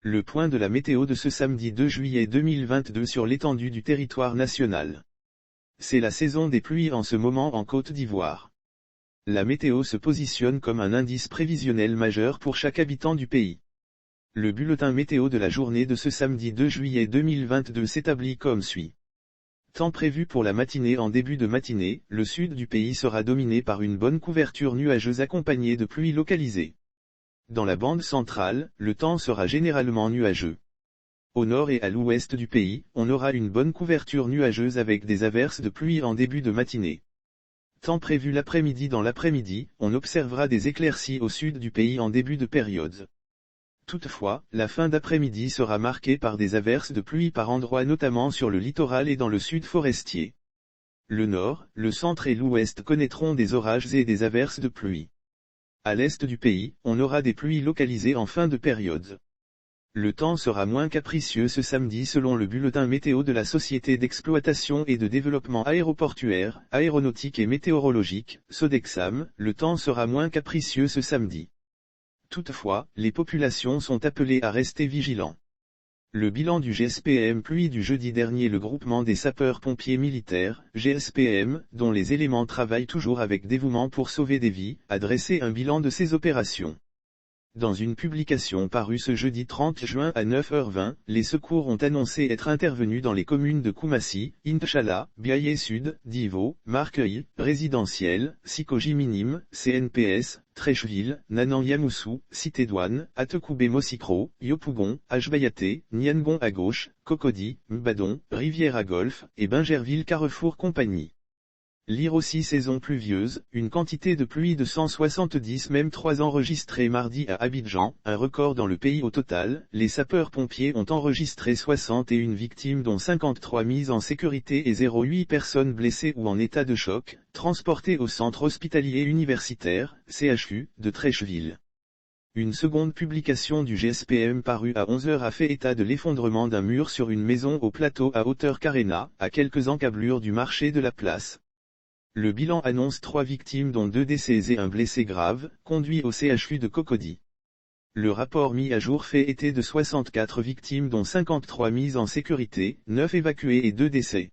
Le point de la météo de ce samedi 2 juillet 2022 sur l'étendue du territoire national. C'est la saison des pluies en ce moment en Côte d'Ivoire. La météo se positionne comme un indice prévisionnel majeur pour chaque habitant du pays. Le bulletin météo de la journée de ce samedi 2 juillet 2022 s'établit comme suit. Temps prévu pour la matinée. En début de matinée, le sud du pays sera dominé par une bonne couverture nuageuse accompagnée de pluies localisées. Dans la bande centrale, le temps sera généralement nuageux. Au nord et à l'ouest du pays, on aura une bonne couverture nuageuse avec des averses de pluie en début de matinée. Temps prévu l'après-midi. Dans l'après-midi, on observera des éclaircies au sud du pays en début de période. Toutefois, la fin d'après-midi sera marquée par des averses de pluie par endroits, notamment sur le littoral et dans le sud forestier. Le nord, le centre et l'ouest connaîtront des orages et des averses de pluie. À l'est du pays, on aura des pluies localisées en fin de période. Le temps sera moins capricieux ce samedi selon le bulletin météo de la Société d'exploitation et de développement aéroportuaire, aéronautique et météorologique, Sodexam. Le temps sera moins capricieux ce samedi. Toutefois, les populations sont appelées à rester vigilants. Le bilan du GSPM pluie du jeudi dernier. Le groupement des sapeurs-pompiers militaires, GSPM, dont les éléments travaillent toujours avec dévouement pour sauver des vies, a dressé un bilan de ces opérations. Dans une publication parue ce jeudi 30 juin à 9h20, les secours ont annoncé être intervenus dans les communes de Koumassi, Inch'Allah, Biaye Sud, Divo, Marqueuil, Résidentiel, Sikoji Minime, CNPS, Trècheville, Nanan Yamoussou, Cité Douane, Atekoubé Mossikro, Yopougon, Ajbayaté, Niangon à gauche, Cocody, Mbadon, Rivière à Golfe, et Bingerville Carrefour Compagnie. Lire aussi saison pluvieuse, une quantité de pluie de 170 même 3 enregistrée mardi à Abidjan, un record dans le pays au total. Les sapeurs-pompiers ont enregistré 61 victimes dont 53 mises en sécurité et 0,8 personnes blessées ou en état de choc, transportées au centre hospitalier universitaire, CHU, de Trècheville. Une seconde publication du GSPM parue à 11h a fait état de l'effondrement d'un mur sur une maison au plateau à hauteur Carena, à quelques encablures du marché de la place. Le bilan annonce 3 victimes dont 2 décès et un blessé grave, conduits au CHU de Cocody. Le rapport mis à jour fait état de 64 victimes dont 53 mises en sécurité, 9 évacuées et 2 décès.